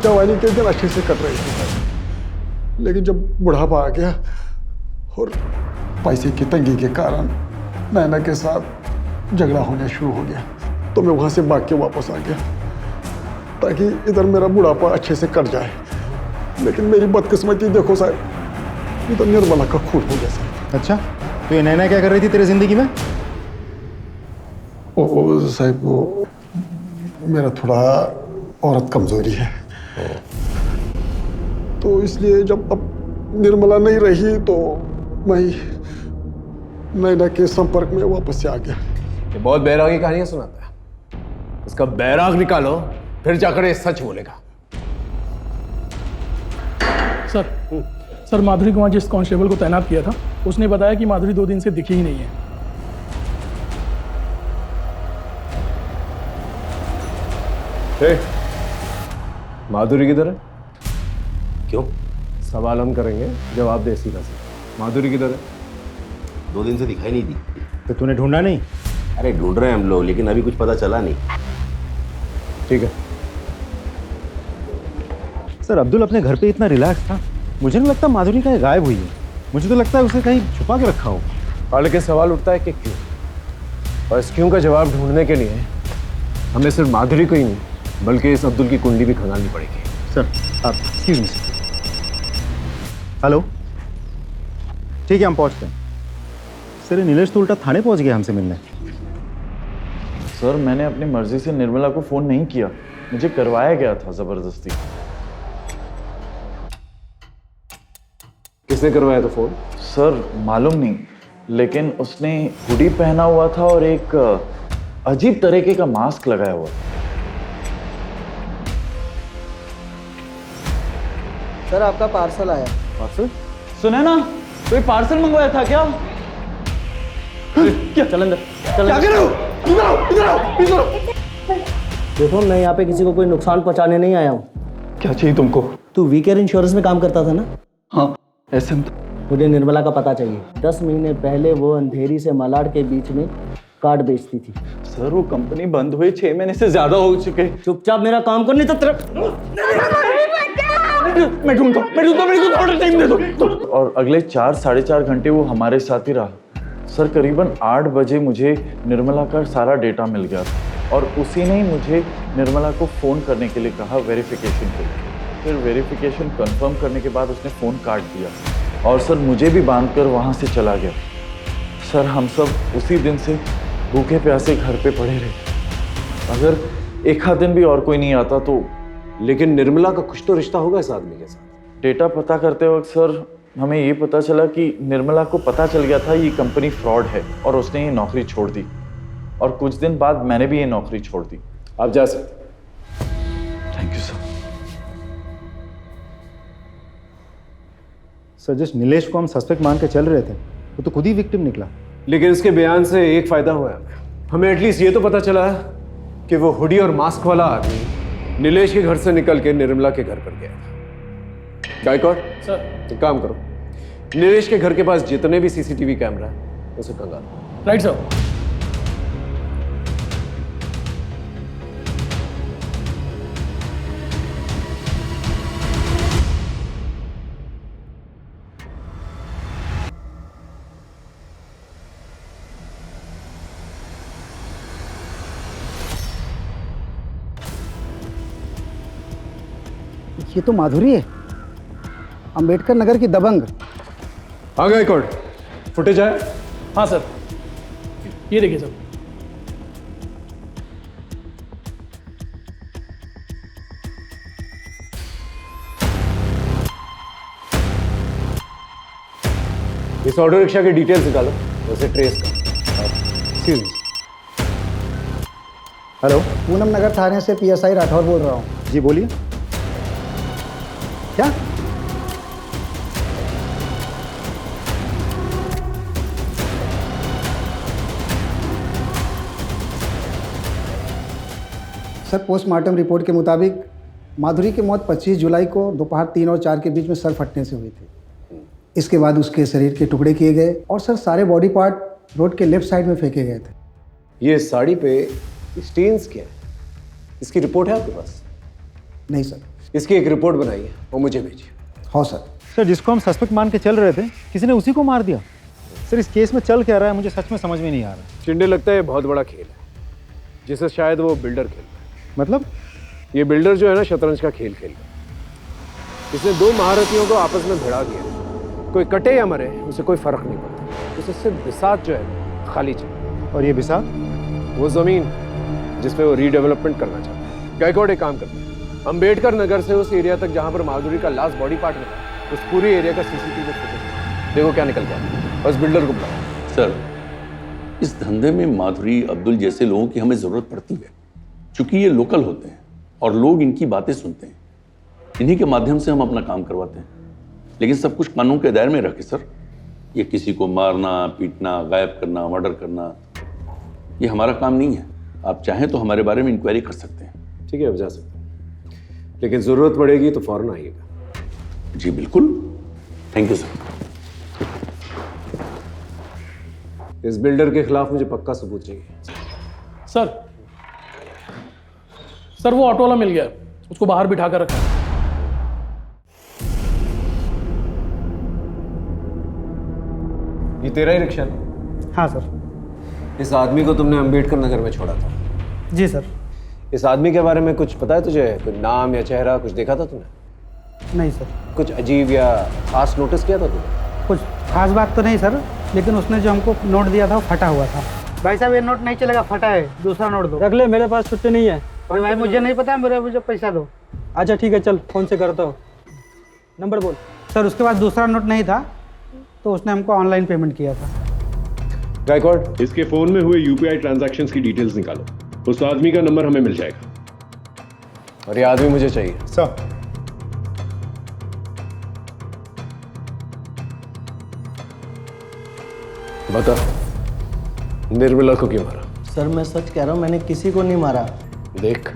जवानी के दिन अच्छे से कट रही थी साहब, लेकिन जब बुढ़ापा आ गया और पैसे की तंगी के कारण नैना के साथ झगड़ा होने शुरू हो गया, तो मैं वहाँ से भाग के वापस आ गया ताकि इधर मेरा बुढ़ापा अच्छे से कट जाए। लेकिन मेरी बदकिस्मती देखो साहब, इधर निर्मला का खून हो गया साहब। अच्छा, तो ये नैना क्या कर रही थी तेरी जिंदगी में? ओ साहब, वो मेरा थोड़ा औरत कमजोरी है, तो इसलिए जब अब निर्मला नहीं रही तो मैं नैना के संपर्क में वापस से आ गया। ये बहुत बैरागी कहानियां सुनाता है, इसका बैराग निकालो, फिर जाकर ये सच बोलेगा। सर माधुरी को वहाँ जिस कांस्टेबल को तैनात किया था, उसने बताया कि माधुरी 2 दिन से दिखी ही नहीं है। माधुरी किधर है? क्यों? सवाल हम करेंगे, जवाब दे सीधा सीधा। माधुरी किधर है? 2 दिन से दिखाई नहीं दी। तो तूने ढूंढा नहीं? अरे ढूंढ रहे हैं हम लोग, लेकिन अभी कुछ पता चला नहीं। ठीक है सर, अब्दुल अपने घर पे इतना रिलैक्स था, मुझे नहीं लगता माधुरी कहीं गायब हुई है। मुझे तो लगता है उसे कहीं छुपा के रखा हो। और लेकिन सवाल उठता है कि क्यों, और इस क्यों का जवाब ढूंढने के लिए हमें सिर्फ माधुरी को ही नहीं बल्कि इस अब्दुल की कुंडली भी खंगालनी पड़ेगी। सर आप एक्सक्यूज मी। हेलो, ठीक है हम पहुंचते हैं। सर ये नीलेश तो उल्टा थाने पहुंच गया हमसे मिलने। सर मैंने अपनी मर्जी से निर्मला को फोन नहीं किया, मुझे करवाया गया था जबरदस्ती। किसने करवाया था फोन? सर मालूम नहीं, लेकिन उसने हुडी पहना हुआ था और एक अजीब तरीके का मास्क लगाया हुआ था। सर आपका पार्सल आया। पार्सल? सुना ना, कोई पार्सल मंगवाया था क्या? क्या? चल अंदर, चल क्या अंदर। कर रहे हो? इधर आओ, इधर आओ, इधर आओ। देखो मैं यहाँ पे किसी को कोई नुकसान पहुँचाने नहीं आया हूँ। क्या चाहिए तुमको? तू वीकेयर इंश्योरेंस में काम करता था ना? हाँ, ऐसे में मुझे निर्मला का पता चाहिए। 10 महीने पहले वो अंधेरी से मलाड के बीच में कार्ड बेचती थी। सर वो कंपनी बंद हुई 6 महीने से ज्यादा हो चुके। चुपचाप मेरा काम करने तो तेरा मैं ढूंढता हूं, मेरे को थोड़ा टाइम दे दो। और अगले 4-4.5 घंटे वो हमारे साथ ही रहा। सर करीबन 8 बजे मुझे निर्मला का सारा डेटा मिल गया और उसी ने मुझे निर्मला को फ़ोन करने के लिए कहा वेरिफिकेशन के लिए। फिर वेरिफिकेशन कंफर्म करने के बाद उसने फ़ोन काट दिया और सर मुझे भी बांध कर वहाँ से चला गया। सर हम सब उसी दिन से भूखे प्यासे घर पे पड़े रहे। अगर एक आध दिन भी और कोई नहीं आता तो। लेकिन निर्मला का कुछ तो रिश्ता होगा इस आदमी के साथ। डेटा पता करते वक्त सर हमें ये पता चला कि निर्मला को पता चल गया था ये कंपनी फ्रॉड है और उसने ये नौकरी छोड़ दी। और कुछ दिन बाद मैंने भी ये नौकरी छोड़ दी। आप जा सकते। Thank you sir. सर जिस नीलेश को हम सस्पेक्ट मान के चल रहे थे वो तो खुद ही विक्टिम निकला। लेकिन इसके बयान से एक फायदा हुआ है हमें एटलीस्ट ये तो पता चला कि वो हुडी और मास्क वाला आदमी नीलेश के घर से निकल के निर्मला के घर पर गया था। गायकवाड़ सर एक काम करो, नीलेश के घर के पास जितने भी सीसीटीवी कैमरा है उसे कंगाल। Right sir. ये तो माधुरी है, अंबेडकर नगर की दबंग। हाँ गायकवाड़, फुटेज आया? हाँ सर, ये देखिए सर। इस ऑटो रिक्शा की डिटेल्स निकालो, उसे ट्रेस कर। हेलो, पूनम नगर थाने से PSI राठौर बोल रहा हूँ। जी बोलिए। क्या? सर पोस्टमार्टम रिपोर्ट के मुताबिक माधुरी की मौत 25 जुलाई को दोपहर 3 और 4 के बीच में सर फटने से हुई थी। इसके बाद उसके शरीर के टुकड़े किए गए और सर सारे बॉडी पार्ट रोड के लेफ्ट साइड में फेंके गए थे। ये साड़ी पे स्टेन्स क्या है? इसकी रिपोर्ट है आपके पास? नहीं सर। इसकी एक रिपोर्ट बनाई है, वो मुझे भेजिए। हाँ सर। सर जिसको हम सस्पेक्ट मान के चल रहे थे किसी ने उसी को मार दिया। सर इस केस में चल क्या रहा है मुझे सच में समझ में नहीं आ रहा। चिंडे लगता है बहुत बड़ा खेल है जिसे शायद वो बिल्डर खेल रहा है। मतलब? ये बिल्डर जो है ना शतरंज का खेल खेल रहा है। इसने 2 महारथियों को आपस में भिड़ा दिया। कोई कटे या मरे उसे कोई फर्क नहीं पड़ता। उसे सिर्फ बिसात जो है खाली चाहिए। और ये बिसात? वो जमीन जिस पे वो रीडेवलपमेंट करना चाहता है। गायकवाड़ एक काम करते हैं, अंबेडकर नगर से उस एरिया तक जहां पर माधुरी का लास्ट बॉडी पार्ट मिला, उस पूरी एरिया का सीसीटीवी फुटेज देखो क्या निकल गया। बस बिल्डर को बुलाओ। सर इस धंधे में माधुरी अब्दुल जैसे लोगों की हमें ज़रूरत पड़ती है, क्योंकि ये लोकल होते हैं और लोग इनकी बातें सुनते हैं। इन्हीं के माध्यम से हम अपना काम करवाते हैं, लेकिन सब कुछ कानून के दायरे में रखे सर। ये किसी को मारना, पीटना, गायब करना, मर्डर करना, ये हमारा काम नहीं है। आप चाहें तो हमारे बारे में इंक्वायरी कर सकते हैं। ठीक है, अब जा सकते हैं, लेकिन ज़रूरत पड़ेगी तो फौरन आइएगा। जी बिल्कुल। Thank you sir. इस बिल्डर के खिलाफ मुझे पक्का सबूत चाहिए। सर वो ऑटो वाला मिल गया, उसको बाहर बिठा कर रखा है। ये तेरा ही रिक्शा है? हाँ सर। इस आदमी को तुमने अंबेडकर नगर में छोड़ा था? जी सर। इस आदमी के बारे में कुछ पता है तुझे? कोई नाम या चेहरा कुछ देखा था तूने? नहीं सर। कुछ अजीब या खास नोटिस किया था तूने? कुछ खास बात तो नहीं सर, लेकिन उसने जो हमको नोट दिया था वो फटा हुआ था। भाई साहब ये नोट नहीं चलेगा, फटा है, दूसरा नोट दो। रख ले, मेरे पास छुट्टी नहीं है। और भाई मुझे नहीं पता, मुझे पैसा दो। अच्छा ठीक है, चल फोन से करता हूँ। नंबर बोल। सर उसके पास दूसरा नोट नहीं था तो उसने हमको ऑनलाइन पेमेंट किया था। गायकवाड़, इसके फोन में हुए UPI ट्रांजैक्शंस की डिटेल्स निकालो, उस आदमी का नंबर हमें मिल जाएगा। और ये आदमी मुझे चाहिए। सर बता, निर्मला को क्यों मारा? सर मैं सच कह रहा हूँ, मैंने किसी को नहीं मारा। देख,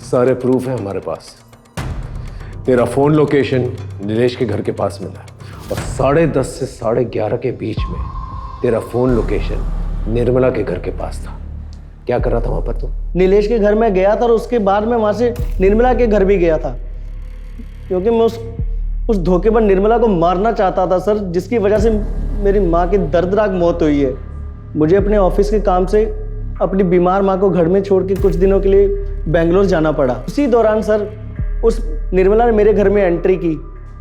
सारे प्रूफ है हमारे पास। तेरा फोन लोकेशन नीलेश के घर के पास मिला है और 10:30 से 11:30 के बीच में तेरा फोन लोकेशन निर्मला के घर के पास था। क्या कर रहा था वहां पर तू? नीलेश के घर में गया था और उसके बाद में वहां से निर्मला के घर भी गया था, क्योंकि मैं उस धोखे पर निर्मला को मारना चाहता था सर, जिसकी वजह से मेरी माँ की दर्दनाक मौत हुई है। मुझे अपने ऑफिस के काम से अपनी बीमार माँ को घर में छोड़ के कुछ दिनों के लिए बेंगलोर जाना पड़ा। उसी दौरान सर उस निर्मला ने मेरे घर में एंट्री की।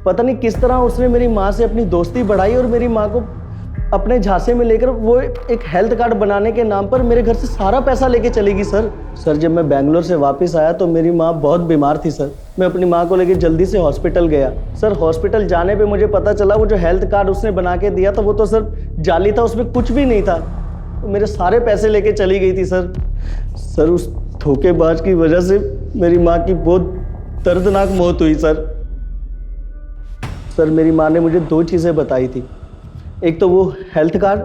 पता नहीं किस तरह उसने मेरी माँ से अपनी दोस्ती बढ़ाई और मेरी माँ को अपने झांसे में लेकर वो एक हेल्थ कार्ड बनाने के नाम पर मेरे घर से सारा पैसा लेके चली गई सर। जब मैं बेंगलोर से वापस आया तो मेरी माँ बहुत बीमार थी सर। मैं अपनी माँ को लेकर जल्दी से हॉस्पिटल गया सर। हॉस्पिटल जाने पे मुझे पता चला वो जो हेल्थ कार्ड उसने बना के दिया था वो तो सर जाली था, उसमें कुछ भी नहीं था। मेरे सारे पैसे लेके चली गई थी सर। उस धोखेबाज की वजह से मेरी माँ की बहुत दर्दनाक मौत हुई सर। मेरी माँ ने मुझे 2 चीज़ें बताई थी, एक तो वो हेल्थ कार्ड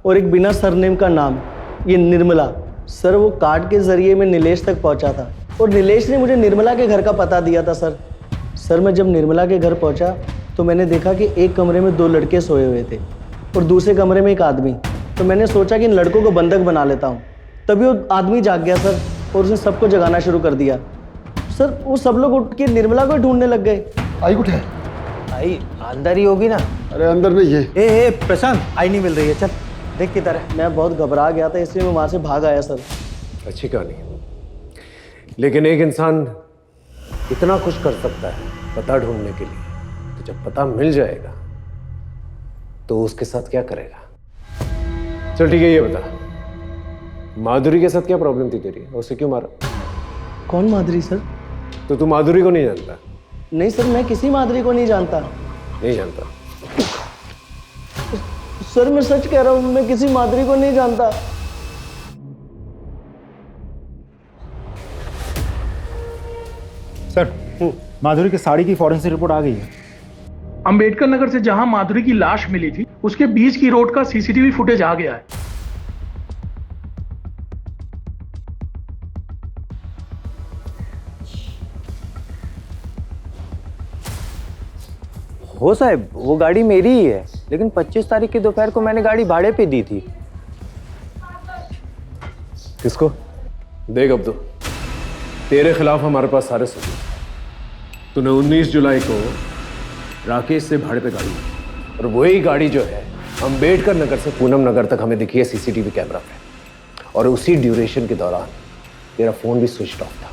और एक बिना सरनेम का नाम, ये निर्मला। सर वो कार्ड के ज़रिए मैं नीलेश तक पहुंचा था और नीलेश ने मुझे निर्मला के घर का पता दिया था सर। मैं जब निर्मला के घर पहुंचा तो मैंने देखा कि एक कमरे में 2 लड़के सोए हुए थे और दूसरे कमरे में एक आदमी। तो मैंने सोचा कि इन लड़कों को बंधक बना लेता हूँ। तभी वो आदमी जाग गया सर और उसने सबको जगाना शुरू कर दिया सर। वो सब लोग उठ के निर्मला को ढूंढने लग गए। आई कुछ है? आई अंदर ही होगी ना? अरे अंदर नहीं है। ए प्रशांत, आई नहीं मिल रही है, चल देख किधर है। मैं बहुत घबरा गया था इसलिए मैं वहाँ से भाग आया सर। अच्छी कहानी, लेकिन एक इंसान इतना कुछ कर सकता है पता ढूंढने के लिए, तो जब पता मिल जाएगा तो उसके साथ क्या करेगा? चल ठीक है, ये बता माधुरी के साथ क्या प्रॉब्लम थी तेरी, उसे क्यों मारा? कौन माधुरी सर? तो तू माधुरी को नहीं जानता? नहीं सर, मैं किसी माधुरी को नहीं जानता। नहीं जानता? सर मैं सच कह रहा हूं, मैं किसी माधुरी को नहीं जानता। सर माधुरी की साड़ी की फॉरेंसिक रिपोर्ट आ गई है। अंबेडकर नगर से जहां माधुरी की लाश मिली थी उसके बीच की रोड का सीसीटीवी फुटेज आ गया है। हो साहब, वो गाड़ी मेरी ही है, लेकिन 25 तारीख की दोपहर को मैंने गाड़ी भाड़े पे दी थी। किसको? देख अब तो तेरे खिलाफ हमारे पास सारे सबूत। तूने 19 जुलाई को राकेश से भाड़े पे गाड़ी ली और वही गाड़ी जो है अंबेडकर नगर से पूनम नगर तक हमें दिखी है सीसीटीवी कैमरा पे, और उसी ड्यूरेशन के दौरान तेरा फोन भी स्विच ऑफ था।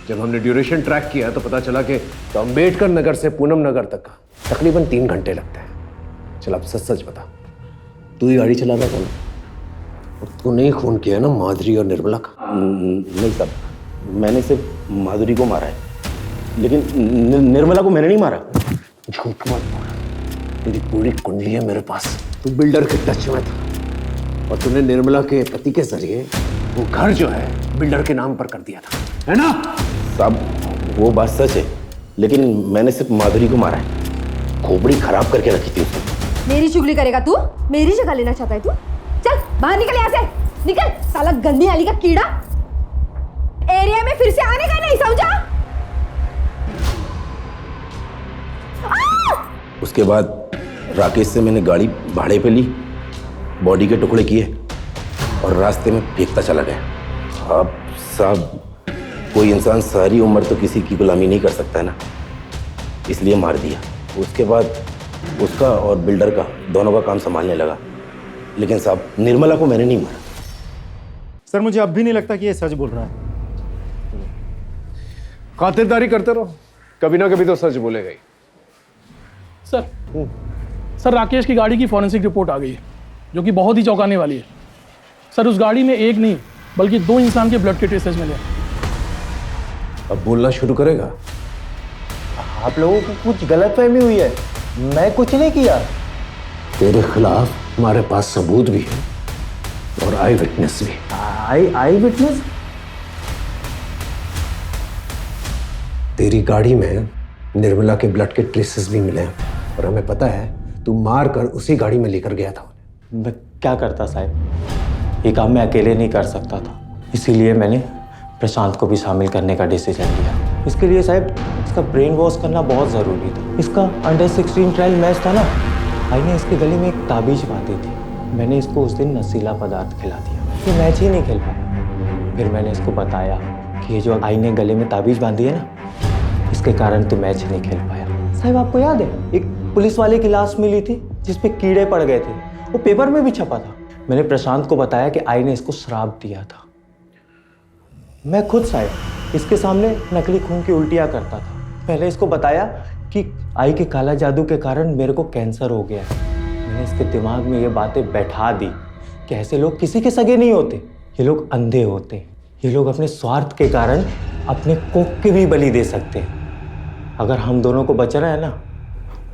जब हमने ड्यूरेशन ट्रैक किया तो पता चला कि तो अंबेडकर नगर से पूनम नगर तक का तकरीबन 3 घंटे लगते हैं। चल अब सच सच बता, तू ही गाड़ी चला रहा था ना? और तू नहीं खून किया ना माधुरी और निर्मला का? नहीं साहब, मैंने सिर्फ माधुरी को मारा है, लेकिन निर्मला को मैंने नहीं मारा। झूठ मत बोल, तेरी पूरी कुंडली है मेरे पास। तू बिल्डर के टच में था और तूने निर्मला के पति के जरिए वो घर जो है बिल्डर के नाम पर कर दिया था, है ना? साहब वो बात सच है, लेकिन मैंने सिर्फ माधुरी को मारा है। खोपड़ी खराब करके रखी थी उसने। मेरी चुगली करेगा तू? मेरी जगह लेना चाहता है तू? चल बाहर निकल यहाँ से, निकल साला गंदी नाली का कीड़ा। एरिया में फिर से आने का नहीं, समझा? उसके बाद राकेश से मैंने गाड़ी भाड़े पे ली, बॉडी के टुकड़े किए और रास्ते में फेंकता चला गया। अब साहब कोई इंसान सारी उम्र तो किसी की गुलामी नहीं कर सकता है ना, इसलिए मार दिया। उसके बाद उसका और बिल्डर का दोनों का काम संभालने लगा, लेकिन साहब निर्मला को मैंने नहीं मारा। सर मुझे अब भी नहीं लगता कि ये सच बोल रहा है। खातिरदारी करते रहो, कभी ना कभी तो सच बोलेगा ही। सर राकेश की गाड़ी की फॉरेंसिक रिपोर्ट आ गई है, जो कि बहुत ही चौंकाने वाली है। सर उस गाड़ी में एक नहीं बल्कि 2 इंसान के ब्लड के ट्रेसेस मिले। अब बोलना शुरू करेगा? आप लोगों को कुछ गलतफहमी हुई है, मैं कुछ नहीं किया। तेरे खिलाफ हमारे पास सबूत भी है और आई विटनेस भी। आई विटनेस? तेरी गाड़ी में निर्मला के ब्लड के ट्रेसेस भी मिले हैं और हमें पता है तू मार कर उसी गाड़ी में लेकर गया था। मैं क्या करता साहब, ये काम मैं अकेले नहीं कर सकता था, इसीलिए मैंने प्रशांत को भी शामिल करने का डिसीजन लिया। इसके लिए साहब इसका ब्रेन वॉश करना बहुत ज़रूरी था। इसका अंडर 16 ट्रायल मैच था ना, भाई ने इसके गले में एक ताबीज बांधी थी, मैंने इसको उस दिन नशीला पदार्थ खिला दिया, ये मैच ही नहीं खेल पाया। फिर मैंने इसको बताया कि ये जो आई ने गले में ताबीज बांधी है ना, इसके कारण तू मैच नहीं खेल पाया। साहब आपको याद है एक पुलिस वाले की लाश मिली थी जिसपे कीड़े पड़ गए थे, वो पेपर में भी छपा था। मैंने प्रशांत को बताया कि आई ने इसको श्राप दिया था। मैं खुद साहब इसके सामने नकली खून की उल्टियाँ करता था। पहले इसको बताया कि आई के काला जादू के कारण मेरे को कैंसर हो गया है। मैंने इसके दिमाग में ये बातें बैठा दी कि ऐसे लोग किसी के सगे नहीं होते, ये लोग अंधे होते हैं। ये लोग अपने स्वार्थ के कारण अपने कोख के भी बलि दे सकते हैं। अगर हम दोनों को बचना है ना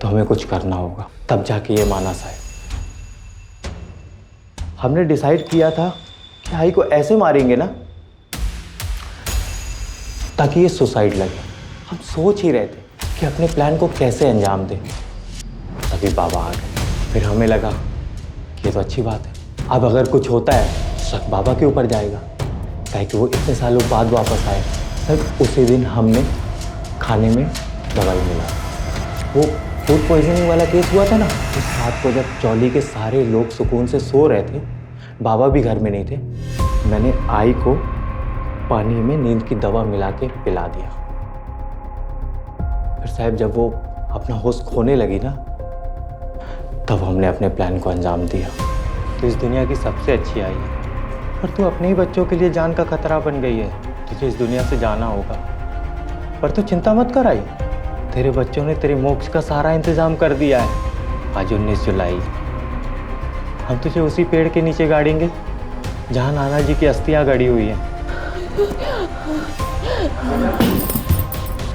तो हमें कुछ करना होगा, तब जाके ये माना साहब। हमने डिसाइड किया था कि आई को ऐसे मारेंगे ना ताकि ये सुसाइड लगे। हम सोच ही रहे थे कि अपने प्लान को कैसे अंजाम दें, तभी बाबा आ गए। फिर हमें लगा कि ये तो अच्छी बात है, अब अगर कुछ होता है शक बाबा के ऊपर जाएगा, ताकि वो इतने सालों बाद वापस आए। सर उसी दिन हमने खाने में दवाई मिला। वो फूड पॉइजनिंग वाला केस हुआ था ना, उस रात को जब चौली के सारे लोग सुकून से सो रहे थे, बाबा भी घर में नहीं थे, मैंने आई को पानी में नींद की दवा मिला के पिला दिया। फिर साहब जब वो अपना होश खोने लगी ना, तब हमने अपने प्लान को अंजाम दिया। तो इस दुनिया की सबसे अच्छी आई है, पर तू अपने ही बच्चों के लिए जान का खतरा बन गई है। तुझे इस दुनिया से जाना होगा, पर तू चिंता मत कर आई, तेरे बच्चों ने तेरे मोक्ष का सारा इंतजाम कर दिया है। आज 19 जुलाई, हम तुझे उसी पेड़ के नीचे गाड़ेंगे जहाँ नाना जी की अस्थियाँ गड़ी हुई हैं।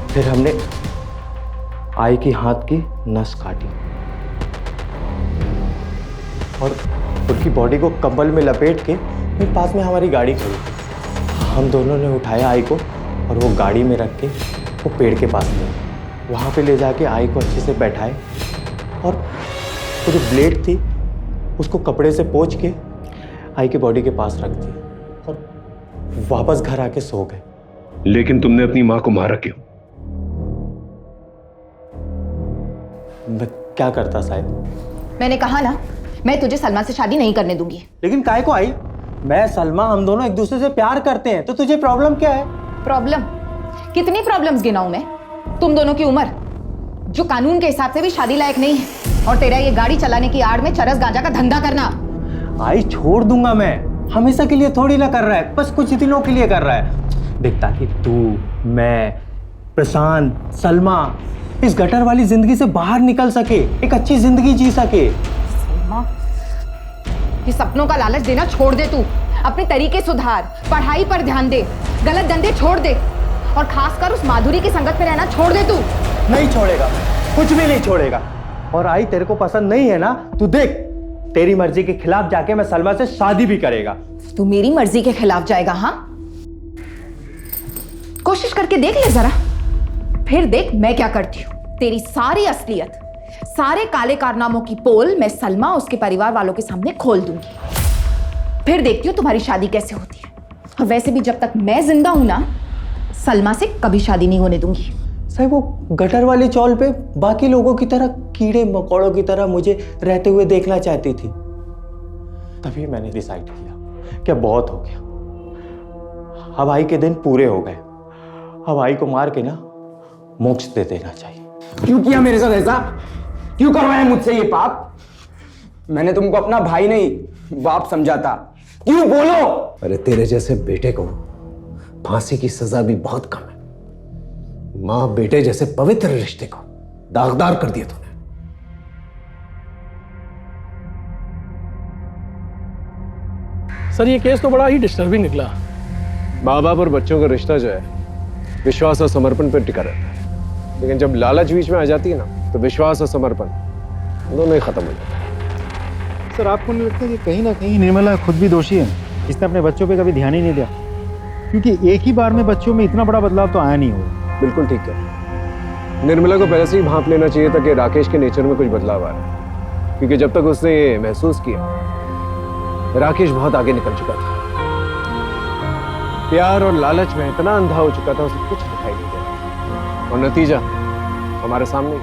फिर हमने आई की हाथ की नस काटी और उनकी बॉडी को कंबल में लपेट के फिर पास में हमारी गाड़ी खड़ी। हम दोनों ने उठाया आई को और वो गाड़ी में रख के वो पेड़ के पास ले, वहाँ पे ले जाके आई को अच्छे से बैठाए और वो जो ब्लेड थी उसको कपड़े से पोंछ के आई की बॉडी के पास रख दी और वापस घर आके सो गए। लेकिन तुमने अपनी माँ को मारा क्यों? मैं क्या करता साहब? मैंने कहा ना, मैं तुझे सलमा से शादी नहीं करने दूंगी। लेकिन काहे को आई? मैं सलमा हम दोनों एक दूसरे से प्यार करते हैं, तो तुझे प्रॉब्लम क्या है? प्रॉब्लम? कितनी प्रॉब्लम्स गिनाऊं मैं? तुम दोनों की उम्र जो कानून के हिसाब से भी शादी लायक नहीं है, और तेरा ये गाड़ी चलाने की आड़ में चरस गांजा का धंधा करना। आई छोड़ दूंगा मैं, हमेशा के लिए थोड़ी ना कर रहा है, बस कुछ दिनों के लिए कर रहा है। देख ताकि तू, मैं, प्रशांत, सलमा इस गटर वाली जिंदगी से बाहर निकल सके, एक अच्छी जिंदगी जी सके। सलमा, ये सपनों का लालच देना छोड़ दे तू, अपने तरीके सुधार, पढ़ाई पर ध्यान दे, गलत धंधे छोड़ दे, और खासकर उस माधुरी की संगत में रहना छोड़ दे तू। नहीं छोड़ेगा, कुछ भी नहीं छोड़ेगा। और आई तेरे को पसंद नहीं है ना, तू देख तेरी मर्जी के खिलाफ जाके मैं सलमा से शादी भी करेगा। तू मेरी मर्जी के खिलाफ जाएगा? हाँ, कोशिश करके देख ले जरा, फिर देख मैं क्या करती हूँ। तेरी सारी असलियत, सारे काले कारनामों की पोल मैं सलमा उसके परिवार वालों के सामने खोल दूंगी। फिर देखती हूँ तुम्हारी शादी कैसे होती है। और वैसे भी जब तक मैं जिंदा हूं ना, सलमा से कभी शादी नहीं होने दूंगी। साहब वो गटर वाली चौल पे बाकी लोगों की तरह कीड़े मकोड़ों की तरह मुझे रहते हुए देखना चाहती थी। तभी मैंने डिसाइड किया कि बहुत हो गया, अब आई के दिन पूरे हो गए, अब आई को मार के ना मोक्ष दे देना चाहिए। क्यों किया मेरे साथ ऐसा? क्यों करवाया मुझसे ये पाप? मैंने तुमको अपना भाई नहीं बाप समझा था। क्यों बोलो? अरे तेरे जैसे बेटे को फांसी की सजा भी बहुत कम है। मां बेटे जैसे पवित्र रिश्ते को दागदार कर दिया तूने। सर ये केस तो बड़ा ही डिस्टर्बिंग निकला। माँ बाप और बच्चों का रिश्ता जो है विश्वास और समर्पण पर टिका रहता है, लेकिन जब लालच बीच में आ जाती है ना, तो विश्वास और समर्पण दोनों ही खत्म हो जाता है। सर आपको नहीं लगता कि कहीं ना कहीं निर्मला खुद भी दोषी है? इसने अपने बच्चों पे कभी ध्यान ही नहीं दिया, क्योंकि एक ही बार में बच्चों में इतना बड़ा बदलाव तो आया नहीं होगा। बिल्कुल ठीक है, निर्मला को पहले से ही भांप लेना चाहिए था कि राकेश के नेचर में कुछ बदलाव आ रहा है, क्योंकि जब तक उसने ये महसूस किया राकेश बहुत आगे निकल चुका था। प्यार और लालच में इतना अंधा हो चुका था, उसे कुछ दिखाई नहीं दिया, और नतीजा हमारे सामने।